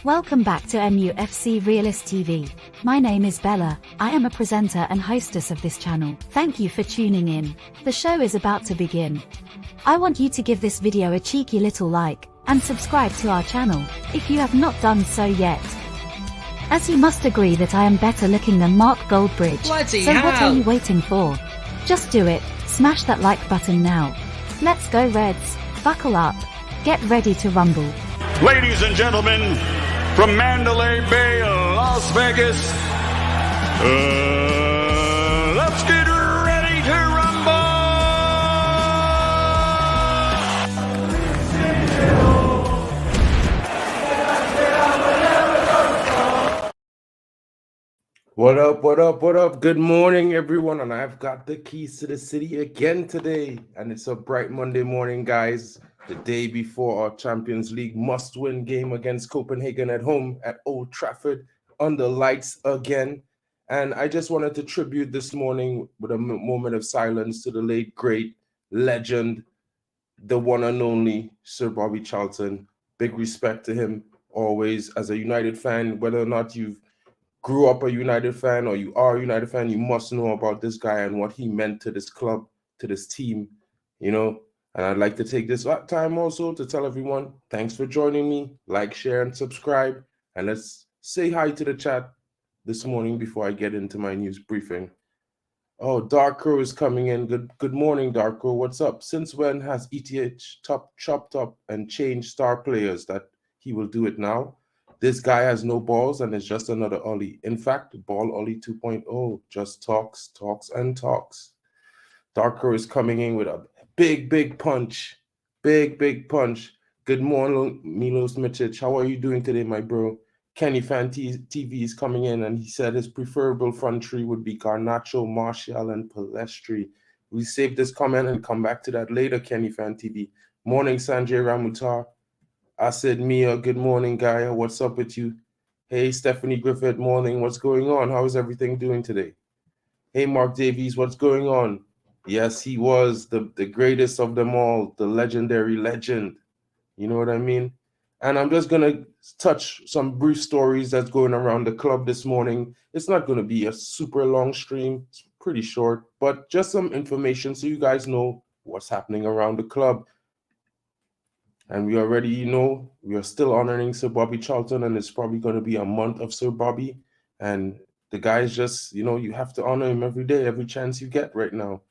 Welcome back to Mufc Realist TV. My name is Bella. I am a presenter and hostess of this channel. Thank you for tuning in. The show is about to begin. I want you to give this video a cheeky little like, and subscribe to our channel, if you have not done so yet. As you must agree that I am better looking than Mark Goldbridge, so what are you waiting for? Just do it, smash that like button now. Let's go Reds, buckle up, get ready to rumble. Ladies and gentlemen, from Mandalay Bay, Las Vegas, let's get ready to rumble! What up, what up, what up? Good morning, everyone, and I've got the keys to the city again today, and it's a bright Monday morning, guys. The day before our Champions League must-win game against Copenhagen at home at Old Trafford under lights again. And I just wanted to tribute this morning with a moment of silence to the late, great legend, the one and only Sir Bobby Charlton. Big respect to him always. As a United fan, whether or not you grew up a United fan or you are a United fan, you must know about this guy and what he meant to this club, to this team, you know. And I'd like to take this time also to tell everyone, thanks for joining me. Like, share, and subscribe. And let's say hi to the chat this morning before I get into my news briefing. Oh, Dark Crow is coming in. Good morning, Dark Crow. What's up? Since when has ETH chopped up and changed star players that he will do it now? This guy has no balls and is just another Ollie. In fact, Ball Ollie 2.0 just talks, and talks. Dark Crow is coming in with a big punch. Big punch. Good morning, Milos Mitic. How are you doing today, my bro? Kenny Fan TV is coming in, and he said his preferable front three would be Garnacho, Martial, and Palestri. We save this comment and come back to that later, Kenny Fan TV. Morning, Sanjay Ramutar. I said, Mia, good morning, Gaia. What's up with you? Hey, Stephanie Griffin, morning. What's going on? How is everything doing today? Hey, Mark Davies, what's going on? Yes, he was the greatest of them all, the legendary legend. You know what I mean? And I'm just going to touch some brief stories that's going around the club this morning. It's not going to be a super long stream. It's pretty short, but just some information so you guys know what's happening around the club. And we already know we are still honoring Sir Bobby Charlton, and it's probably going to be a month of Sir Bobby. And the guy's just, you know, you have to honor him every day, every chance you get right now.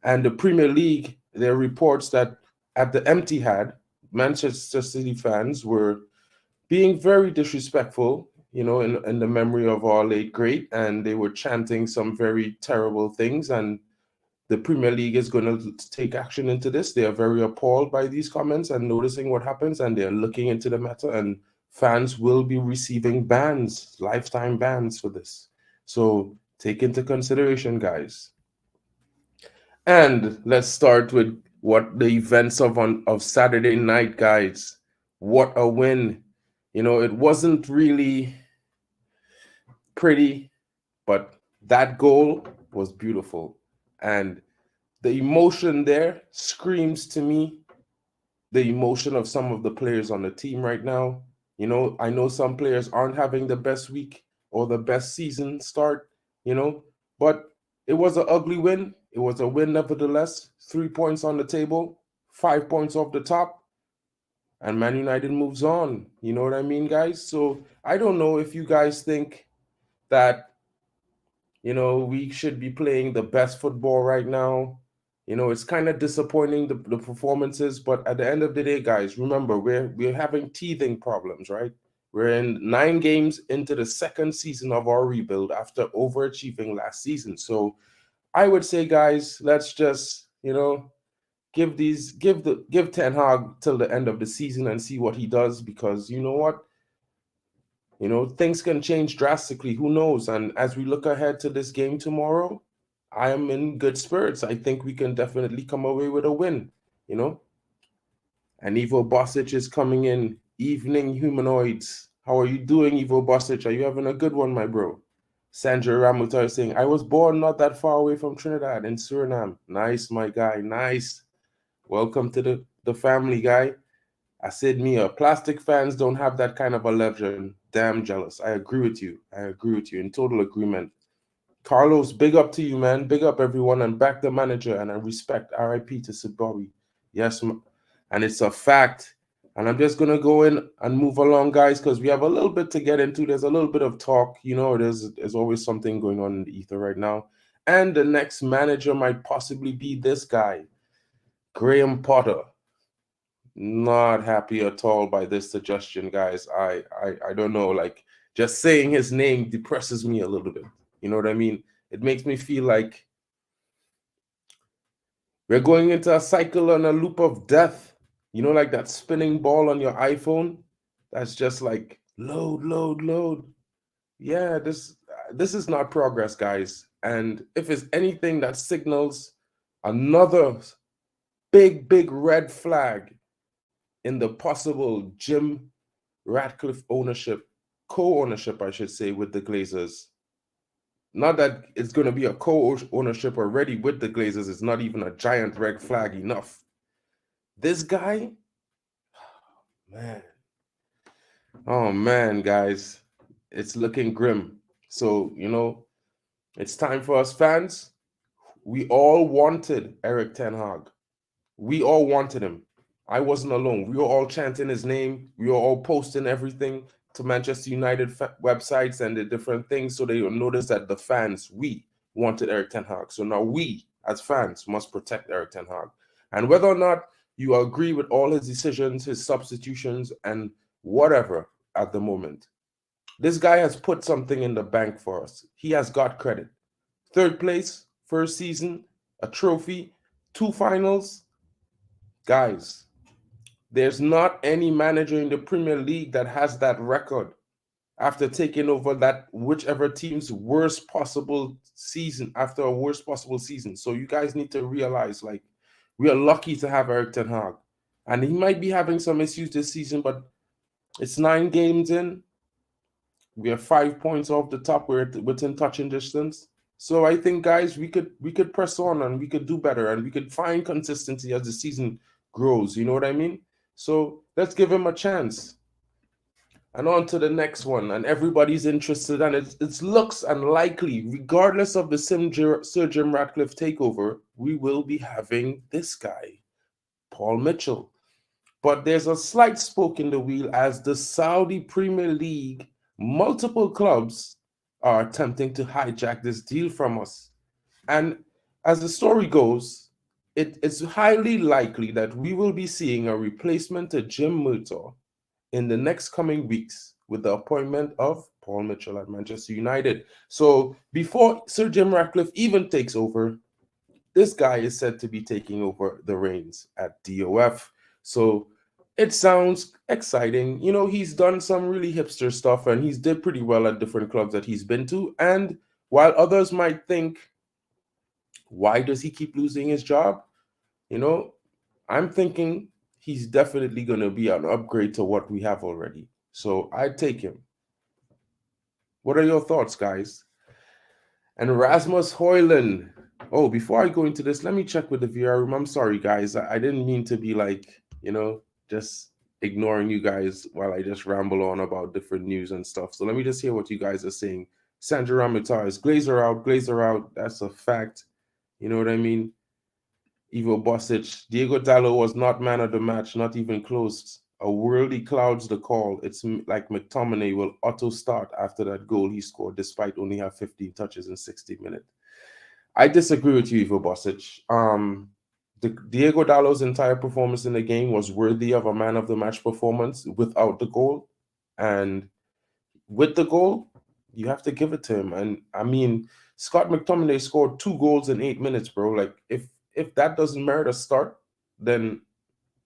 And the Premier League, there are reports that at the Etihad, Manchester City fans were being very disrespectful, you know, in the memory of our late great, and they were chanting some very terrible things. And the Premier League is going to take action into this. They are very appalled by these comments and noticing what happens, and they're looking into the matter, and fans will be receiving bans, lifetime bans for this. So take into consideration, guys. And let's start with what the events of Saturday night, guys. What a win. You know, it wasn't really pretty, but that goal was beautiful. And the emotion there screams to me the emotion of some of the players on the team right now. You know, I know some players aren't having the best week or the best season start, you know, but it was an ugly win. It was a win nevertheless. 3 points on the table, 5 points off the top, and Man United moves on. You know what I mean, guys? So I don't know if you guys think that, you know, we should be playing the best football right now. You know, it's kind of disappointing, the performances, but at the end of the day, guys, remember, we're having teething problems, right? We're in 9 games into the second season of our rebuild after overachieving last season. So I would say, guys, let's just, you know, give Ten Hag till the end of the season and see what he does, because you know what? You know, things can change drastically. Who knows? And as we look ahead to this game tomorrow, I am in good spirits. I think we can definitely come away with a win, you know? And Ivo Bosic is coming in. Evening humanoids. How are you doing, Ivo Bosic? Are you having a good one, my bro? Sandra Ramuta is saying, I was born not that far away from Trinidad in Suriname. Nice, my guy. Nice. Welcome to the family, guy. I said, Mia, plastic fans don't have that kind of a legend. damn jealous. I agree with you. I agree with you in total agreement. Carlos, big up to you, man. Big up everyone, and back the manager. And I respect RIP to Sabori. Yes, and it's a fact. And I'm just gonna go in and move along, guys, because we have a little bit to get into. There's a little bit of talk, you know. There's always something going on in the ether right now. And the next manager might possibly be this guy, Graham Potter. Not happy at all by this suggestion, guys. I don't know. Like, just saying his name depresses me a little bit. You know what I mean? It makes me feel like we're going into a cycle and a loop of death. You know, like that spinning ball on your iPhone? That's just like load, load, load. Yeah, this is not progress, guys. And if it's anything that signals another big red flag in the possible Jim Ratcliffe ownership, co-ownership, I should say, with the Glazers. Not that it's going to be a co-ownership already with the Glazers. It's not even a giant red flag enough. This guy, man. Oh, man, guys. It's looking grim. So, you know, it's time for us fans. We all wanted Eric Ten Hag. We all wanted him. I wasn't alone. We were all chanting his name. We were all posting everything to Manchester United websites and the different things, so they will notice that the fans, we wanted Eric Ten Hag. So now we, as fans, must protect Eric Ten Hag. And whether or not you agree with all his decisions, his substitutions, and whatever at the moment, this guy has put something in the bank for us. He has got credit. 3rd place, first season, a trophy, 2 finals. Guys, there's not any manager in the Premier League that has that record after taking over that whichever team's worst possible season, after a worst possible season. So you guys need to realize, like, we are lucky to have Eric Ten Hag. And he might be having some issues this season, but it's 9 games in. We are 5 points off the top. We're within touching distance. So I think, guys, we could press on and we could do better and we could find consistency as the season grows. You know what I mean? So let's give him a chance. And on to the next one. And everybody's interested, and it looks unlikely, regardless of the Sir Jim Ratcliffe takeover, we will be having this guy, Paul Mitchell. But there's a slight spoke in the wheel as the Saudi Premier League, multiple clubs are attempting to hijack this deal from us. And as the story goes, it's highly likely that we will be seeing a replacement to Jim Murtaugh in the next coming weeks with the appointment of Paul Mitchell at Manchester United. So before Sir Jim Ratcliffe even takes over, this guy is said to be taking over the reins at DOF. So it sounds exciting. You know, he's done some really hipster stuff and he's did pretty well at different clubs that he's been to. And while others might think, why does he keep losing his job? You know, I'm thinking he's definitely going to be an upgrade to what we have already. So I'd take him. What are your thoughts, guys? And Rasmus Hland. Oh, before I go into this, let me check with the VR room. I'm sorry, guys. I didn't mean to be like, you know, just ignoring you guys while I just ramble on about different news and stuff. So let me just hear what you guys are saying. Sandra Ramitar is Glazer out. That's a fact. You know what I mean? Ivo Bosic, Diego Dallo was not man of the match, not even close. A worldly clouds the call. It's like McTominay will auto start after that goal he scored, despite only have 15 touches in 60 minutes. I disagree with you, Ivo Bosic. Diego Dallo's entire performance in the game was worthy of a man of the match performance without the goal. And with the goal, you have to give it to him. And I mean, Scott McTominay scored 2 goals in 8 minutes, bro. Like, if that doesn't merit a start, then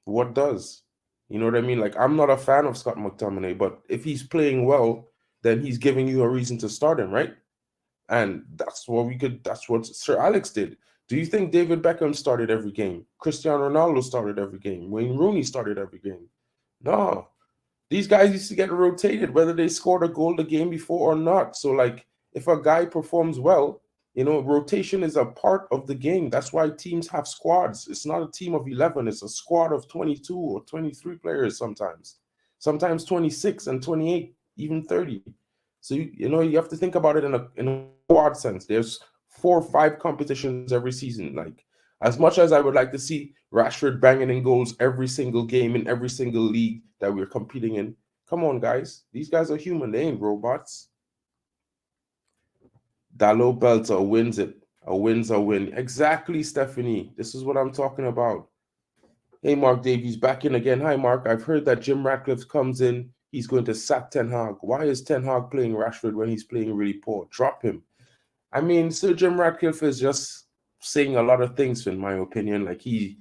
what does? You know what I mean? Like, I'm not a fan of Scott McTominay, but if he's playing well, then he's giving you a reason to start him, right? And that's what Sir Alex did. Do you think David Beckham started every game? Cristiano Ronaldo started every game. Wayne Rooney started every game. No. These guys used to get rotated, whether they scored a goal the game before or not. So, like, if a guy performs well, you know, rotation is a part of the game. That's why teams have squads. It's not a team of 11. It's a squad of 22 or 23 players sometimes 26 and 28. even 30. So you have to think about it in a broad sense. There's 4 or 5 competitions every season. Like, as much as I would like to see Rashford banging in goals every single game in every single league that we're competing in, come on, guys. These guys are human. They ain't robots. Dalot Belter wins it. A win's a win. Exactly, Stephanie. This is what I'm talking about. Hey, Mark Davies, back in again. Hi, Mark. I've heard that Jim Ratcliffe comes in. He's going to sack Ten Hag. Why is Ten Hag playing Rashford when he's playing really poor? Drop him. I mean, Sir Jim Ratcliffe is just saying a lot of things, in my opinion. Like, he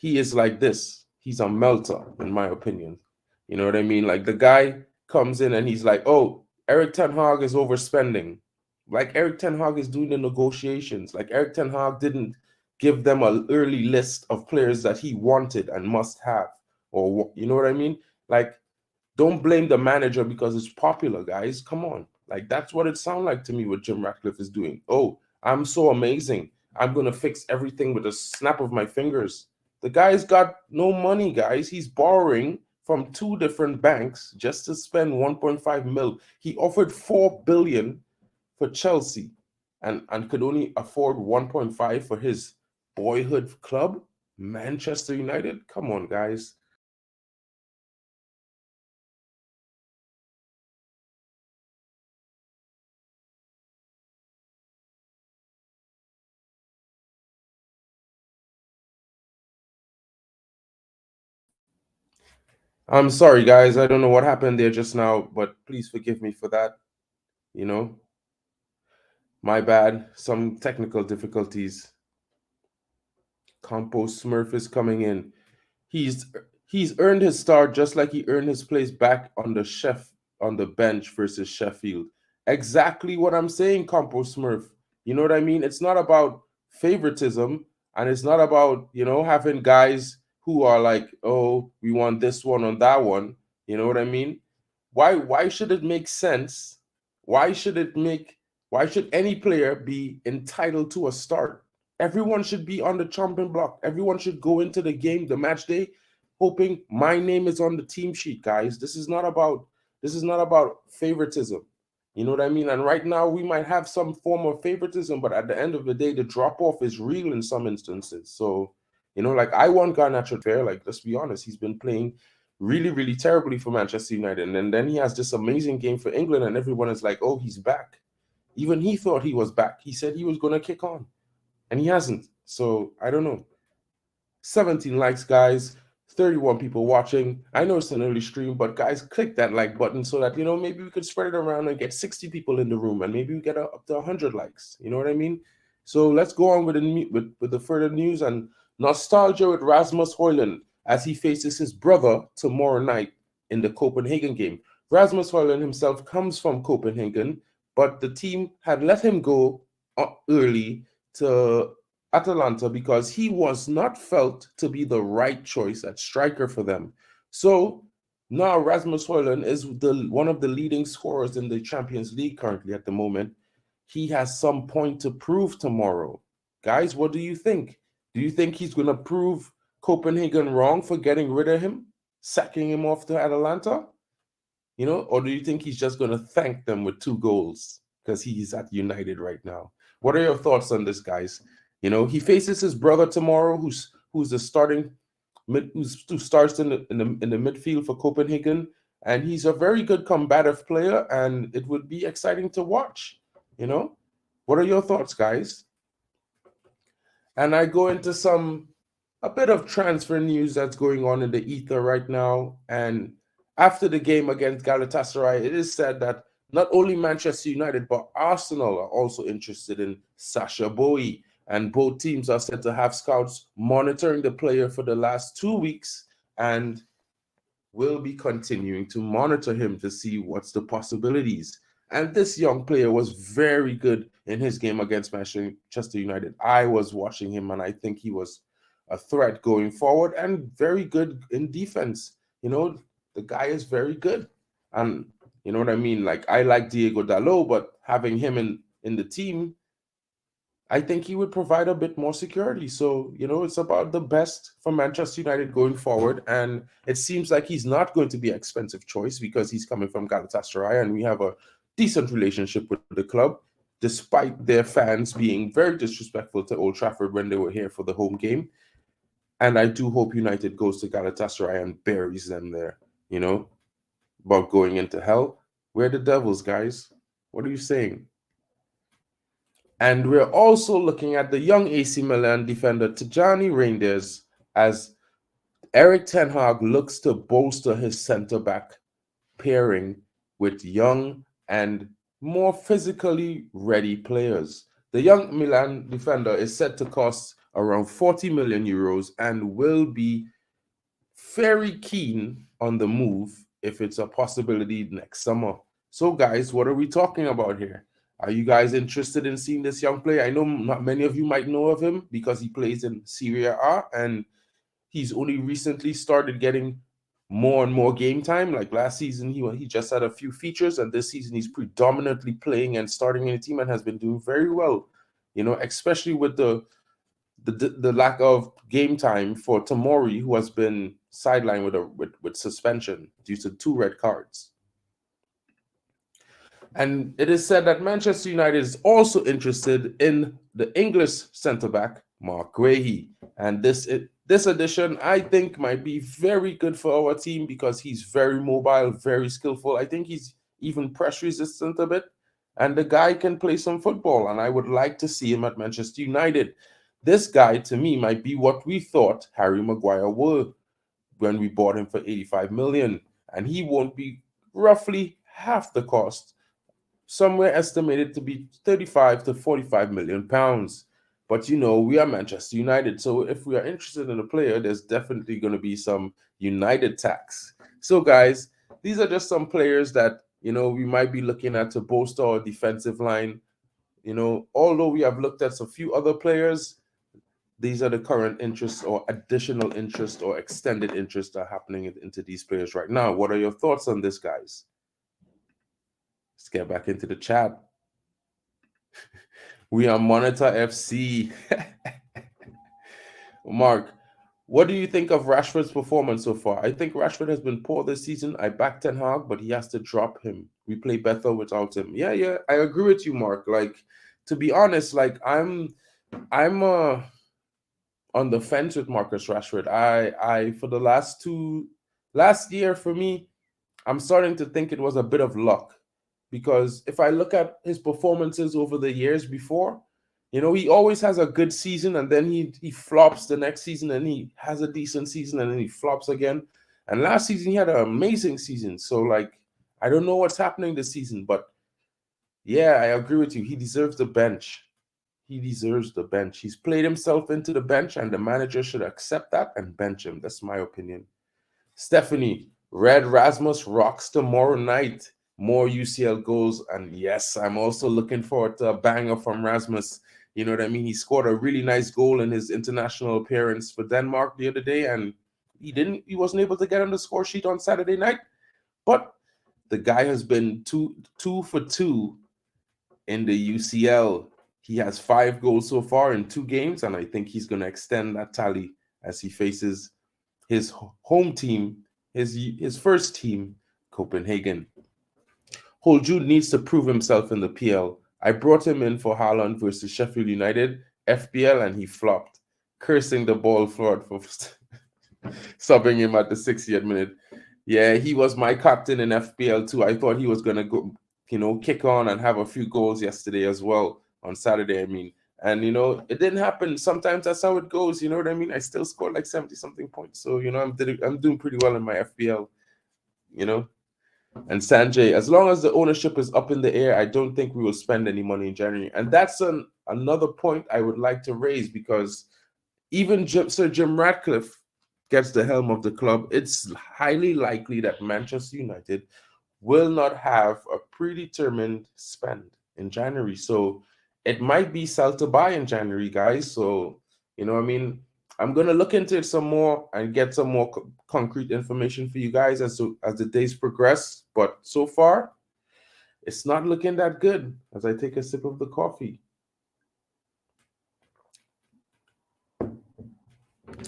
is like this. He's a melter, in my opinion. You know what I mean? Like, the guy comes in and he's like, oh, Eric Ten Hag is overspending. Like, Eric Ten Hag is doing the negotiations. Like, Eric Ten Hag didn't give them an early list of players that he wanted and must have. Or, you know what I mean? Like, don't blame the manager because it's popular, guys. Come on. Like, that's what it sounds like to me what Jim Ratcliffe is doing. Oh, I'm so amazing. I'm going to fix everything with a snap of my fingers. The guy's got no money, guys. He's borrowing from 2 different banks just to spend 1.5 mil. He offered 4 billion for Chelsea and could only afford 1.5 for his boyhood club, Manchester United. Come on, guys. I'm sorry, guys. I don't know what happened there just now, but please forgive me for that. You know, my bad. Some technical difficulties. Compost Smurf is coming in. He's earned his start just like he earned his place back on the bench versus Sheffield. Exactly what I'm saying, Compost Smurf. You know what I mean? It's not about favoritism, and it's not about having guys who are like, oh, we want this one on that one. You know what I mean? Why should it make sense? Why should any player be entitled to a start? Everyone should be on the chopping block. Everyone should go into the game, the match day, hoping my name is on the team sheet, guys. This is not about favoritism. You know what I mean? And right now we might have some form of favoritism, but at the end of the day, the drop off is real in some instances. So, like, I want Garnacho there. Like, let's be honest, he's been playing really, really terribly for Manchester United, and then he has this amazing game for England, and everyone is like, oh, he's back. Even he thought he was back. He said he was going to kick on. And he hasn't. So, I don't know. 17 likes, guys. 31 people watching. I know it's an early stream, but guys, click that like button so that, maybe we could spread it around and get 60 people in the room, and maybe we get up to 100 likes. You know what I mean? So let's go on with the further news and nostalgia with Rasmus Hland as he faces his brother tomorrow night in the Copenhagen game. Rasmus Hland himself comes from Copenhagen, but the team had let him go early to Atalanta because he was not felt to be the right choice at striker for them. So now Rasmus Hland is one of the leading scorers in the Champions League currently at the moment. He has some point to prove tomorrow. Guys, what do you think? Do you think he's going to prove Copenhagen wrong for getting rid of him, sacking him off to Atalanta? Or do you think he's just going to thank them with 2 goals because he's at United right now? What are your thoughts on this, guys? He faces his brother tomorrow, who's the starting who starts in the midfield for Copenhagen, and he's a very good combative player, and it would be exciting to watch. What are your thoughts, guys? And I go into a bit of transfer news that's going on in the ether right now. And after the game against Galatasaray, it is said that not only Manchester United, but Arsenal are also interested in Sasha Boe. And both teams are said to have scouts monitoring the player for the last 2 weeks and will be continuing to monitor him to see what's the possibilities. And this young player was very good in his game against Manchester United. I was watching him, and I think he was a threat going forward and very good in defense. The guy is very good. And you know what I mean? Like, I like Diego Dalot, but having him in the team, I think he would provide a bit more security. So, it's about the best for Manchester United going forward. And it seems like he's not going to be an expensive choice because he's coming from Galatasaray and we have a decent relationship with the club, despite their fans being very disrespectful to Old Trafford when they were here for the home game. And I do hope United goes to Galatasaray and buries them there, about going into hell. We're the devils, guys. What are you saying? And we're also looking at the young AC Milan defender Tijani Reinders as Eric Ten Hag looks to bolster his centre-back pairing with young and more physically ready players. The young Milan defender is set to cost around 40 million euros and will be very keen on the move if it's a possibility next summer. So, guys, what are we talking about here? Are you guys interested in seeing this young player? I know not many of you might know of him because he plays in Serie A and he's only recently started getting more and more game time. Like last season, he just had a few features, and this season he's predominantly playing and starting in a team and has been doing very well. Especially with the lack of game time for Tomori, who has been sidelined with suspension due to 2 red cards. And it is said that Manchester United is also interested in the English centre-back, Marc Nurse. And this addition, I think, might be very good for our team because he's very mobile, very skillful. I think he's even press resistant a bit. And the guy can play some football, and I would like to see him at Manchester United. This guy, to me, might be what we thought Harry Maguire were when we bought him for 85 million. And he won't be roughly half the cost, somewhere estimated to be 35 to 45 million pounds. But we are Manchester United, so if we are interested in a player, there's definitely going to be some United tax. So, guys, these are just some players that we might be looking at to bolster our defensive line. Although we have looked at a few other players, these are the current interests or additional interest or extended interest that are happening into these players right now. What are your thoughts on this, guys? Let's get back into the chat. We are Monitor FC. Mark, what do you think of Rashford's performance so far? I think Rashford has been poor this season. I back Ten Hag, but he has to drop him. We play better without him. Yeah, I agree with you, Mark. Like, to be honest, like I'm on the fence with Marcus Rashford. I for the last year for me, I'm starting to think it was a bit of luck. Because if I look at his performances over the years before, he always has a good season and then he flops the next season and he has a decent season and then he flops again. And last season he had an amazing season. So, like, I don't know what's happening this season, but yeah, I agree with you. He deserves the bench. He deserves the bench. He's played himself into the bench and the manager should accept that and bench him. That's my opinion. Stephanie, Red Rasmus rocks tomorrow night. More UCL goals, and yes, I'm also looking forward to a banger from Rasmus. You know what I mean? He scored a really nice goal in his international appearance for Denmark the other day, and he wasn't able to get on the score sheet on Saturday night. But the guy has been two for 2 in the UCL. He has 5 goals so far in 2 games, and I think he's going to extend that tally as he faces his home team, his first team, Copenhagen. Jude needs to prove himself in the PL. I brought him in for Haaland versus Sheffield United, FPL, and he flopped, cursing the ball forward for subbing him at the 60th minute. Yeah, he was my captain in FPL too. I thought he was going to go, kick on and have a few goals yesterday as well, on Saturday, I mean. And, it didn't happen. Sometimes that's how it goes, you know what I mean? I still scored like 70-something points. So, I'm doing pretty well in my FPL, And Sanjay, as long as the ownership is up in the air, I don't think we will spend any money in January. And that's another point I would like to raise, because even Sir Jim Ratcliffe gets the helm of the club, it's highly likely that Manchester United will not have a predetermined spend in January. So it might be sell to buy in January, guys. So, I'm going to look into it some more and get some more concrete information for you guys as the days progress. But so far, it's not looking that good as I take a sip of the coffee.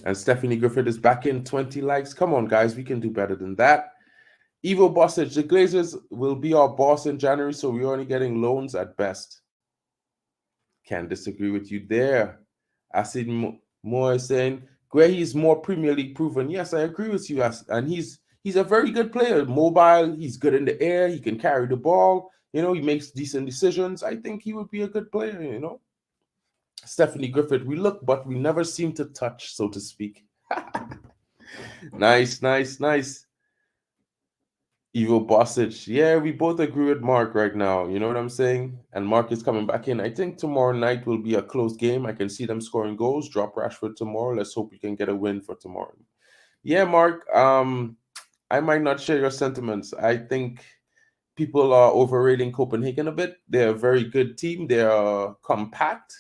And Stephanie Griffin is back in 20 likes. Come on, guys, we can do better than that. Evo Bossage, the Glazers will be our boss in January, so we're only getting loans at best. Can't disagree with you there. Acid Moore is saying, Gray is more Premier League proven. Yes, I agree with you. And he's a very good player. Mobile, he's good in the air, he can carry the ball, he makes decent decisions. I think he would be a good player. Stephanie Griffith, we look, but we never seem to touch, so to speak. Nice. Evo Bosic. Yeah, we both agree with Mark right now. You know what I'm saying? And Mark is coming back in. I think tomorrow night will be a close game. I can see them scoring goals. Drop Rashford tomorrow. Let's hope we can get a win for tomorrow. Yeah, Mark. I might not share your sentiments. I think people are overrating Copenhagen a bit. They're a very good team. They are compact.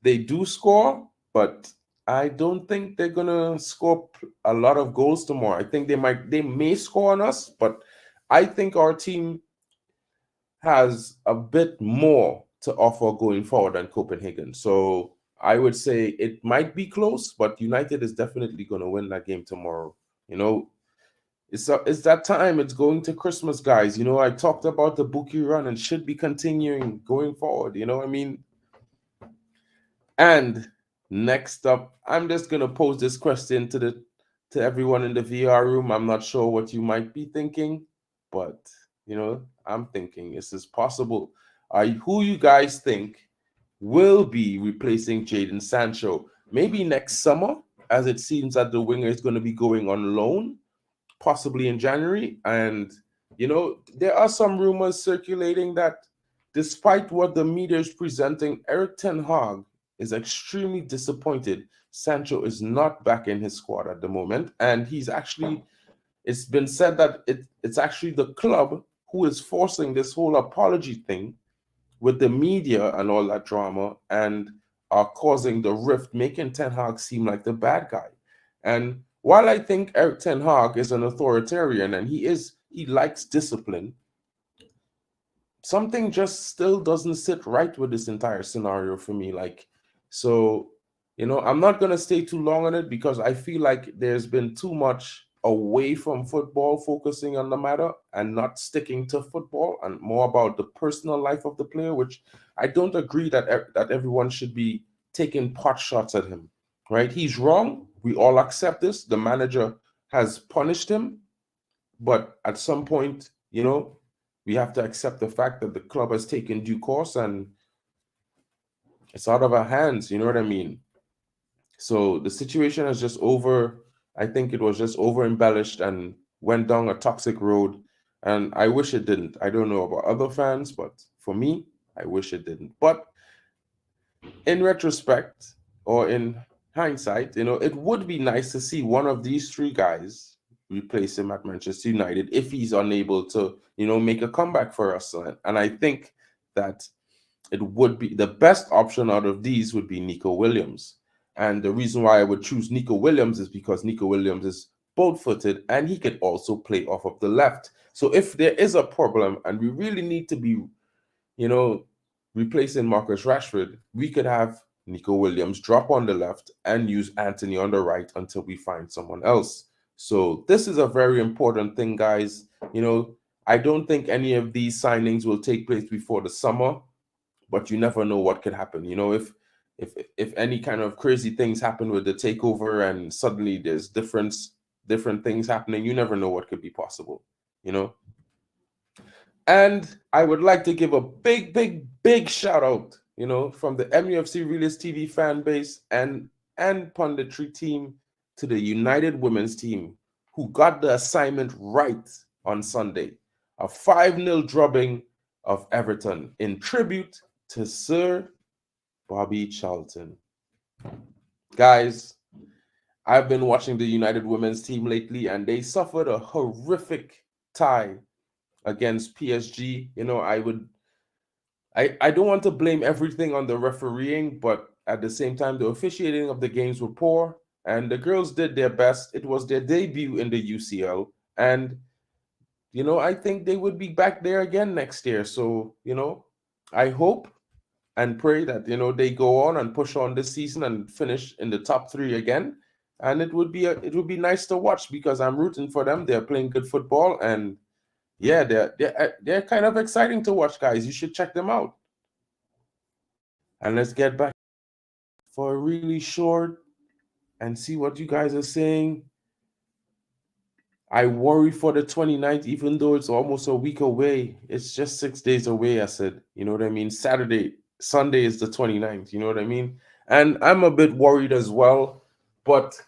They do score, but I don't think they're gonna score a lot of goals tomorrow. I think they may score on us, but I think our team has a bit more to offer going forward than Copenhagen. So I would say it might be close, but United is definitely gonna win that game tomorrow. It's that time. It's going to Christmas, guys. I talked about the Buki run and should be continuing going forward. I mean. And next up, I'm just gonna pose this question to everyone in the VR room. I'm not sure what you might be thinking, but I'm thinking, is this possible? Who you guys think will be replacing Jadon Sancho? Maybe next summer, as it seems that the winger is going to be going on loan, possibly in January. And there are some rumors circulating that despite what the media is presenting, Eric Ten Hag is extremely disappointed Sancho is not back in his squad at the moment. And it's been said that it's actually the club who is forcing this whole apology thing with the media and all that drama and are causing the rift, making Ten Hag seem like the bad guy. And while I think Eric Ten Hag is an authoritarian and he likes discipline, something just still doesn't sit right with this entire scenario for me. I'm not going to stay too long on it because I feel like there's been too much away from football, focusing on the matter and not sticking to football and more about the personal life of the player, which I don't agree that everyone should be taking pot shots at him, right? He's wrong. We all accept this. The manager has punished him, but at some point, we have to accept the fact that the club has taken due course and it's out of our hands. You know what I mean? So the situation is just over. I think it was just over embellished and went down a toxic road. And I wish it didn't. I don't know about other fans, but for me, I wish it didn't. But in retrospect or in hindsight, it would be nice to see one of these three guys replace him at Manchester United if he's unable to, make a comeback for us. And I think that it would be the best option out of these would be Nico Williams. And the reason why I would choose Nico Williams is because Nico Williams is both-footed and he can also play off of the left. So if there is a problem and we really need to be, replacing Marcus Rashford, we could have Nico Williams drop on the left and use Anthony on the right until we find someone else. So this is a very important thing, guys. I don't think any of these signings will take place before the summer, but you never know what could happen. If any kind of crazy things happen with the takeover and suddenly there's different things happening, you never know what could be possible, And I would like to give a big shout out, from the Mufc Realist TV fan base and punditry team to the United Women's team who got the assignment right on Sunday. A 5-0 drubbing of Everton in tribute to Sir Bobby Charlton. Guys, I've been watching the United Women's team lately and they suffered a horrific tie against PSG. I don't want to blame everything on the refereeing, but at the same time, the officiating of the games were poor and the girls did their best. It was their debut in the UCL and I think they would be back there again next year. So, I hope and pray that, they go on and push on this season and finish in the top 3 again. and it would be nice to watch because I'm rooting for them. They're playing good football, and yeah, they're kind of exciting to watch, guys. You should check them out. And let's get back for a really short and see what you guys are saying. I worry for the 29th, even though it's almost a week away. It's just 6 days away, I said. You know what I mean? Sunday is the 29th. You know what I mean? And I'm a bit worried as well. But,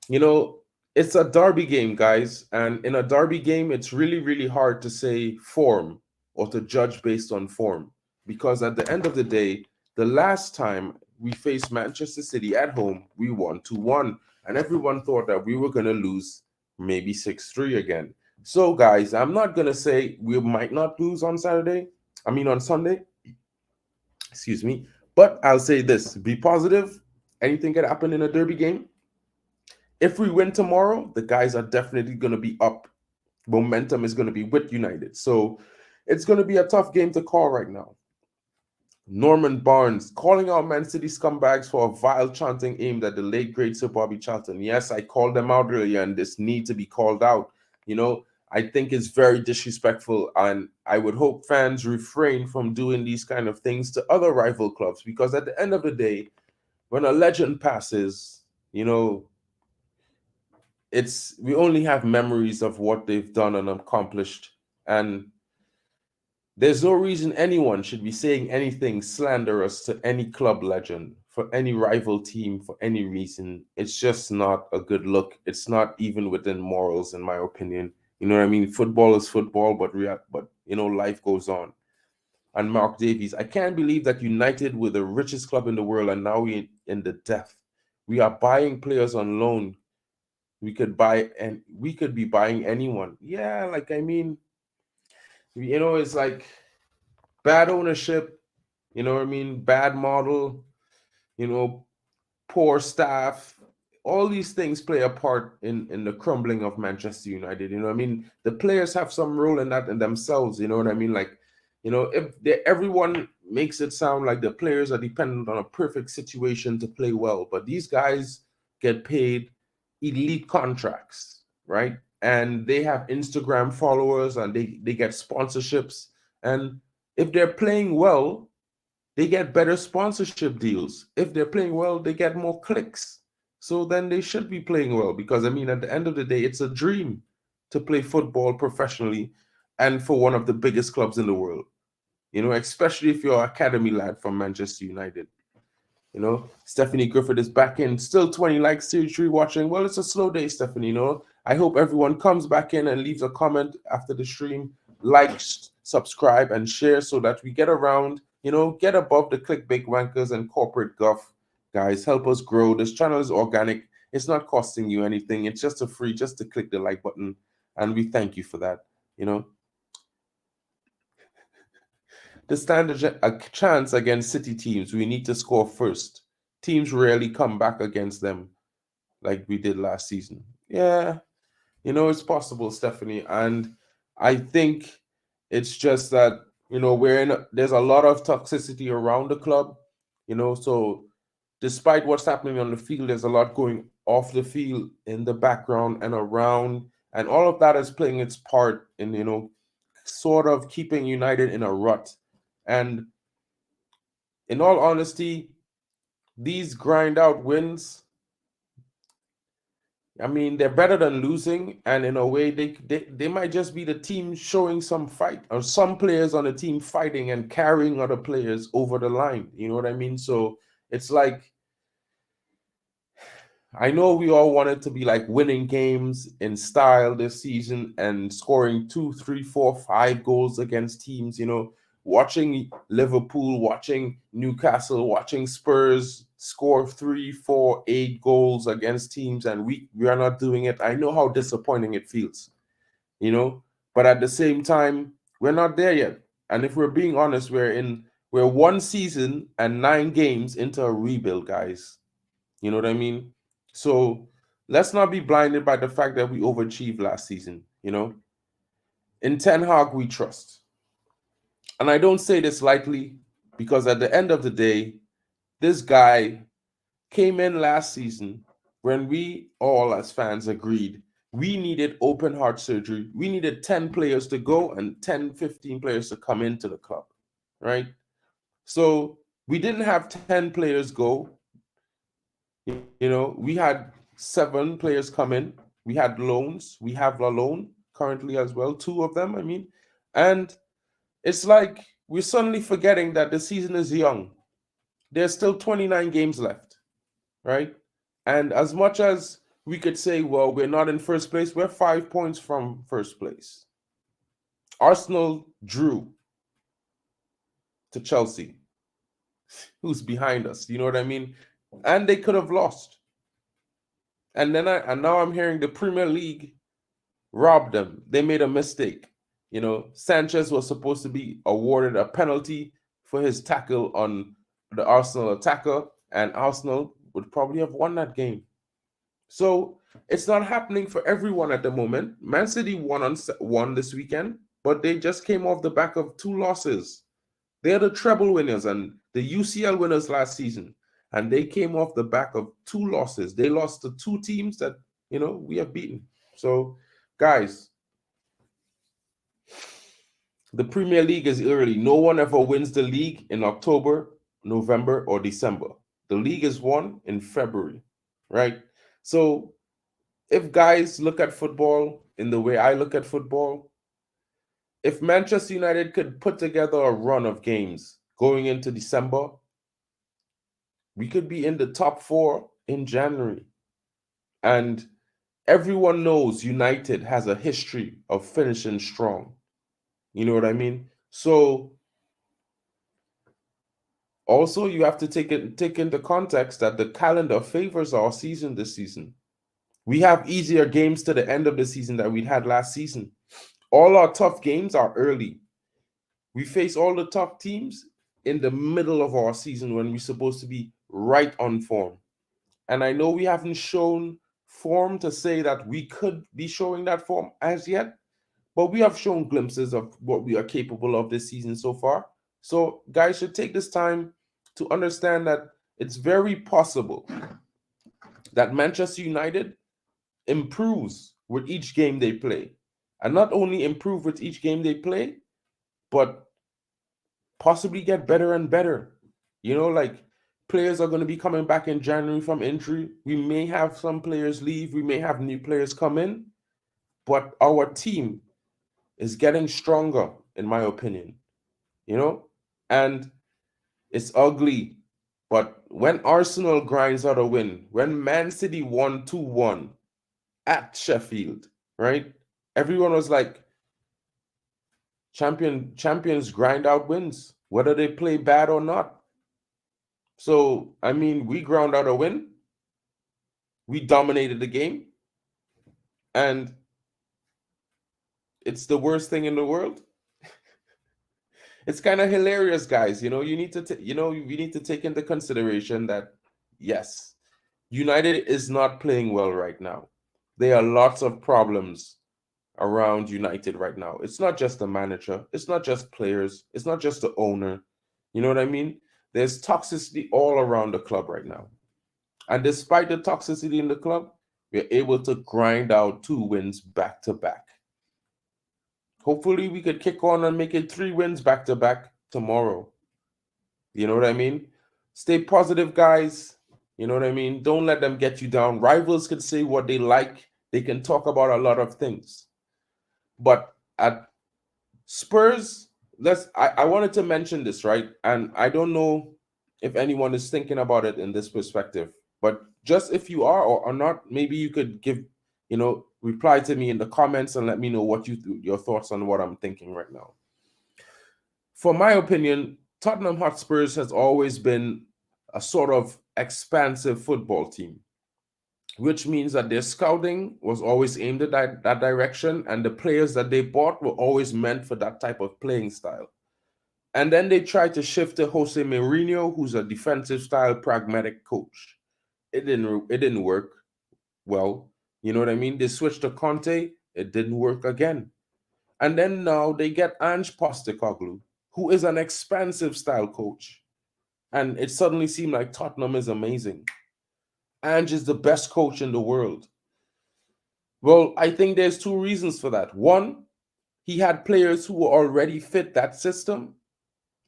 you know, it's a derby game, guys. And in a derby game, it's really, really hard to say form or to judge based on form. Because at the end of the day, the last time we faced Manchester City at home, we won 2-1. And everyone thought that we were going to lose maybe 6-3 again. So, guys, I'm not going to say we might not lose on Sunday. Excuse me. But I'll say this, be positive. Anything can happen in a derby game. If we win tomorrow, the guys are definitely going to be up. Momentum is going to be with United. So it's going to be a tough game to call right now. Norman Barnes calling out Man City scumbags for a vile chanting aimed at the late great Sir Bobby Charlton. Yes, I called them out earlier, and this need to be called out. You know, I think it's very disrespectful, and I would hope fans refrain from doing these kind of things to other rival clubs, because at the end of the day, when a legend passes, you know, we only have memories of what they've done and accomplished, and there's no reason anyone should be saying anything slanderous to any club legend, for any rival team, for any reason. It's just not a good look. It's not even within morals, in my opinion. You know what I mean? Football is football, but you know, life goes on. And Mark Davies, I can't believe that United were the richest club in the world, and now we're in the death. We are buying players on loan. We could be buying anyone. Yeah, like, I mean, you know, it's like bad ownership, you know what I mean? Bad model, you know, poor staff. All these things play a part in the crumbling of Manchester United. You know what I mean? The players have some role in that in themselves. You know what I mean? Like, you know, if everyone makes it sound like the players are dependent on a perfect situation to play well, but these guys get paid elite contracts, right? And they have Instagram followers, and they get sponsorships. And if they're playing well, they get better sponsorship deals. If they're playing well, they get more clicks. So then they should be playing well, because, I mean, at the end of the day, it's a dream to play football professionally and for one of the biggest clubs in the world. You know, especially if you're an academy lad from Manchester United. You know, Stephanie Griffin is back in. Still 20 likes, series 3 watching. Well, it's a slow day, Stephanie, you know. I hope everyone comes back in and leaves a comment after the stream. Like, subscribe, and share so that we get around, you know, get above the clickbait wankers and corporate guff. Guys, help us grow. This channel is organic. It's not costing you anything. It's just just to click the like button. And we thank you for that, you know. To stand a chance against City teams, we need to score first. Teams rarely come back against them like we did last season. Yeah, you know, it's possible, Stephanie. And I think it's just that, you know, there's a lot of toxicity around the club, you know, so despite what's happening on the field, there's a lot going off the field in the background and around, and all of that is playing its part in, you know, sort of keeping United in a rut. And in all honesty, these grind out wins, I mean, they're better than losing, and in a way, they might just be the team showing some fight, or some players on the team fighting and carrying other players over the line. You know what I mean? So it's like, I know we all wanted to be like winning games in style this season and scoring 2, 3, 4, 5 goals against teams, you know, watching Liverpool, watching Newcastle, watching Spurs score 3, 4, 8 goals against teams, and we are not doing it. I know how disappointing it feels, you know, but at the same time, we're not there yet. And if we're being honest, we're 1 season and 9 games into a rebuild, guys. You know what I mean? So let's not be blinded by the fact that we overachieved last season, you know? In Ten Hag, we trust. And I don't say this lightly, because at the end of the day, this guy came in last season when we all as fans agreed we needed open heart surgery. We needed 10 players to go and 10, 15 players to come into the club, right? So we didn't have 10 players go. We had 7 players come in. We had loans. We have a loan currently as well, 2 of them, I mean. And it's like we're suddenly forgetting that the season is young. There's still 29 games left, right? And as much as we could say, well, we're not in first place, we're 5 points from first place. Arsenal drew to Chelsea, who's behind us. You know what I mean? And they could have lost. And now I'm hearing the Premier League robbed them. They made a mistake. Sanchez was supposed to be awarded a penalty for his tackle on the Arsenal attacker, and Arsenal would probably have won that game. So it's not happening for everyone at the moment. Man City won this weekend, but they just came off the back of 2 losses. They're the treble winners and the UCL winners last season, and they came off the back of 2 losses. They lost to 2 teams that, we have beaten. So, guys, the Premier League is early. No one ever wins the league in October, November, or December. The league is won in February, right? So if guys look at football in the way I look at football, if Manchester United could put together a run of games going into December, we could be in the top 4 in January. And everyone knows United has a history of finishing strong. You know what I mean? So also you have to take into context that the calendar favors our season this season. We have easier games to the end of the season that we had last season. All our tough games are early. We face all the tough teams in the middle of our season when we're supposed to be right on form. And I know we haven't shown form to say that we could be showing that form as yet, but we have shown glimpses of what we are capable of this season so far. So guys should take this time to understand that it's very possible that Manchester United improves with each game they play. And not only improve with each game they play, but possibly get better and better. Like players are going to be coming back in January from injury. We may have some players leave. We may have new players come in. But our team is getting stronger, in my opinion. And it's ugly. But when Arsenal grinds out a win, when Man City won 2-1 at Sheffield, right? Everyone was like, champions grind out wins, whether they play bad or not. So, I mean, we ground out a win. We dominated the game. And it's the worst thing in the world. It's kind of hilarious, guys. You need to we need to take into consideration that, yes, United is not playing well right now. There are lots of problems around United right now. It's not just the manager. It's not just players. It's not just the owner. You know what I mean? There's toxicity all around the club right now. And despite the toxicity in the club, we're able to grind out 2 wins back to back. Hopefully we could kick on and make it 3 wins back to back tomorrow. You know what I mean? Stay positive, guys. You know what I mean? Don't let them get you down. Rivals can say what they like. They can talk about a lot of things. But at Spurs, I wanted to mention this, right? And I don't know if anyone is thinking about it in this perspective. But just if you are or not, maybe you could give, reply to me in the comments and let me know what your thoughts on what I'm thinking right now. For my opinion, Tottenham Hotspurs has always been a sort of expansive football team, which means that their scouting was always aimed at that direction, and the players that they bought were always meant for that type of playing style. And then they tried to shift to Jose Mourinho, who's a defensive style, pragmatic coach. It didn't work well. You know what I mean? They switched to Conte. It didn't work again. And then now they get Ange Postecoglou, who is an expansive style coach. And it suddenly seemed like Tottenham is amazing. Ange is the best coach in the world. Well, I think there's two reasons for that. One, he had players who already fit that system.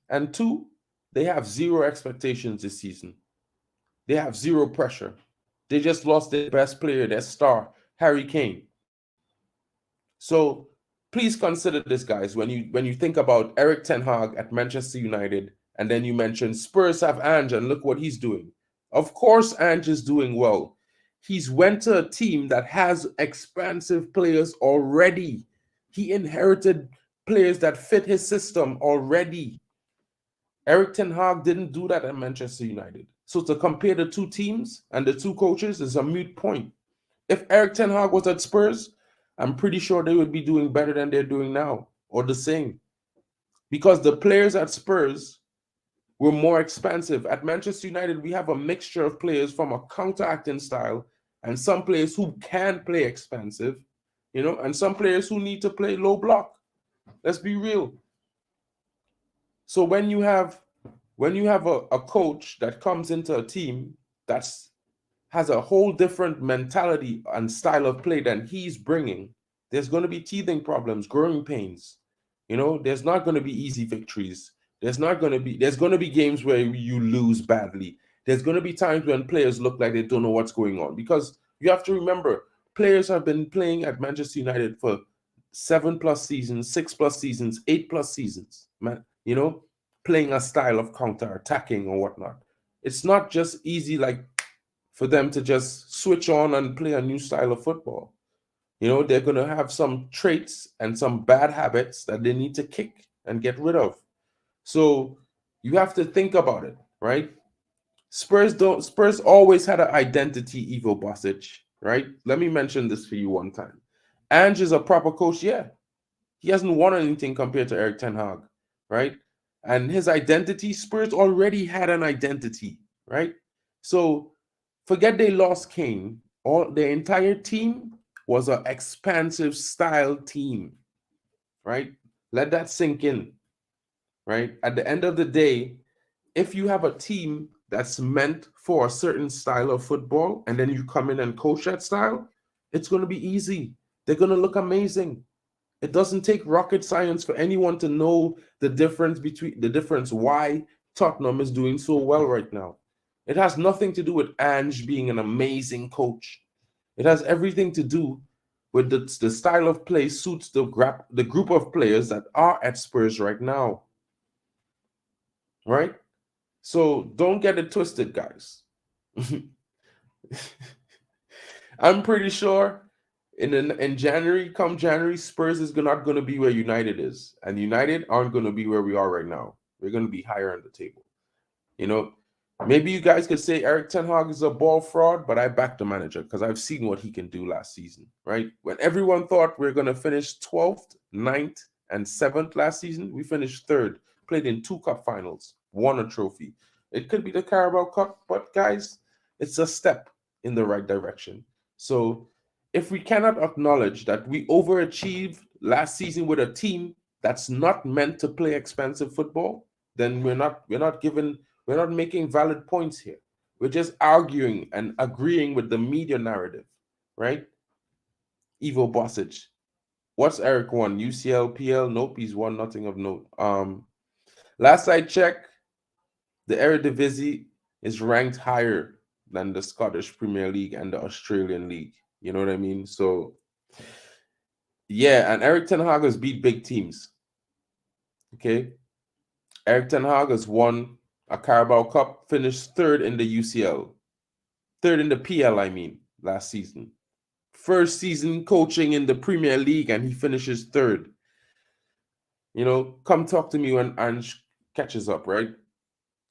And two, they have zero expectations this season. They have zero pressure. They just lost their best player, their star, Harry Kane. So please consider this, guys, when you think about Eric Ten Hag at Manchester United, and then you mention Spurs have Ange, and look what he's doing. Of course, Ange is doing well. He's went to a team that has expansive players already. He inherited players that fit his system already. Eric Ten Hag didn't do that at Manchester United. So to compare the two teams and the two coaches is a moot point. If Eric Ten Hag was at Spurs, I'm pretty sure they would be doing better than they're doing now, or the same. Because the players at Spurs were more expansive. At Manchester United, we have a mixture of players from a counteracting style and some players who can play expansive, and some players who need to play low block. Let's be real. So when you have a coach that comes into a team that has a whole different mentality and style of play than he's bringing, there's going to be teething problems, growing pains. There's not going to be easy victories. There's going to be games where you lose badly. There's going to be times when players look like they don't know what's going on, because you have to remember, players have been playing at Manchester United for 7+ seasons, 6+ seasons, 8+ seasons, man. Playing a style of counter-attacking or whatnot. It's not just easy for them to just switch on and play a new style of football. They're going to have some traits and some bad habits that they need to kick and get rid of. So you have to think about it, right? Spurs always had an identity, Ivo Bosic, right? Let me mention this for you one time. Ange is a proper coach, yeah. He hasn't won anything compared to Eric Ten Hag, right? And his identity, Spurs already had an identity, right? So forget they lost Kane. Their entire team was an expansive style team, right? Let that sink in, right? At the end of the day, if you have a team that's meant for a certain style of football and then you come in and coach that style, it's going to be easy. They're going to look amazing. It doesn't take rocket science for anyone to know the difference why Tottenham is doing so well right now. It has nothing to do with Ange being an amazing coach. It has everything to do with the style of play suits the group of players that are at Spurs right now. Right? So don't get it twisted, guys. I'm pretty sure in January, come January, Spurs is not going to be where United is. And United aren't going to be where we are right now. We're going to be higher on the table. Maybe you guys could say Eric Ten Hag is a ball fraud, but I back the manager because I've seen what he can do last season, right? When everyone thought we were going to finish 12th, 9th, and 7th last season, we finished 3rd, played in 2 cup finals, won a trophy. It could be the Carabao Cup, but guys, it's a step in the right direction. So if we cannot acknowledge that we overachieved last season with a team that's not meant to play expensive football, then we're not making valid points here. We're just arguing and agreeing with the media narrative, right? Ivo Bosic. What's Eric won? UCL, PL? Nope, he's won nothing of note. Last I checked, the Eredivisie is ranked higher than the Scottish Premier League and the Australian League. You know what I mean? So, yeah, and Eric Ten Hag has beat big teams. Okay? Eric Ten Hag has won a Carabao Cup, finished 3rd in the UCL. 3rd in the PL, last season. First season coaching in the Premier League, and he finishes 3rd. Come talk to me when Ange catches up, right?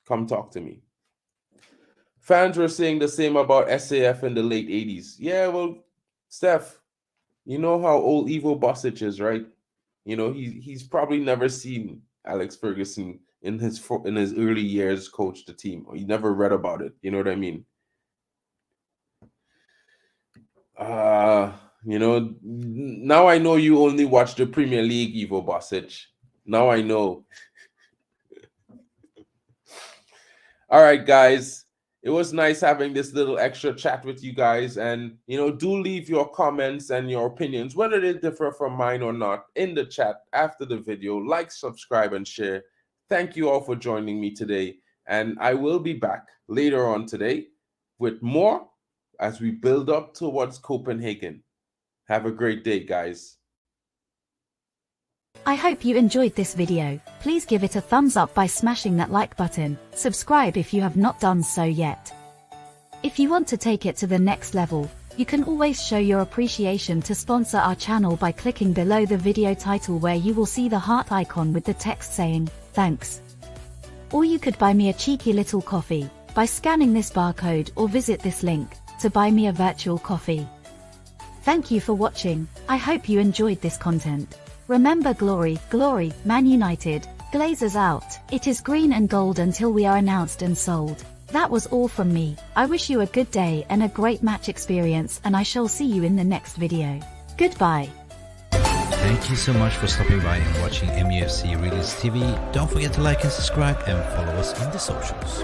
Come talk to me. Fans were saying the same about SAF in the late 80s. Yeah, well, Steph, you know how old Ivo Bosic is, right? He's probably never seen Alex Ferguson in his early years coach the team. Or he never read about it. You know what I mean? Now I know you only watch the Premier League, Ivo Bosic. Now I know. All right, guys. it was nice having this little extra chat with you guys. And, you know, do leave your comments and your opinions, whether they differ from mine or not, in the chat after the video. Like, subscribe, and share. Thank you all for joining me today. And I will be back later on today with more as we build up towards Copenhagen. Have a great day, guys. I hope you enjoyed this video. Please give it a thumbs up by smashing that like button. Subscribe if you have not done so yet. If you want to take it to the next level, you can always show your appreciation to sponsor our channel by clicking below the video title, where you will see the heart icon with the text saying, "Thanks." Or you could buy me a cheeky little coffee by scanning this barcode, or visit this link to buy me a virtual coffee. Thank you for watching. I hope you enjoyed this content. Remember, glory, glory, Man United, Glazers out. It is green and gold until we are announced and sold. That was all from me. I wish you a good day and a great match experience, and I shall see you in the next video. Goodbye. Thank you so much for stopping by and watching MUFC Realist TV. Don't forget to like and subscribe and follow us on the socials.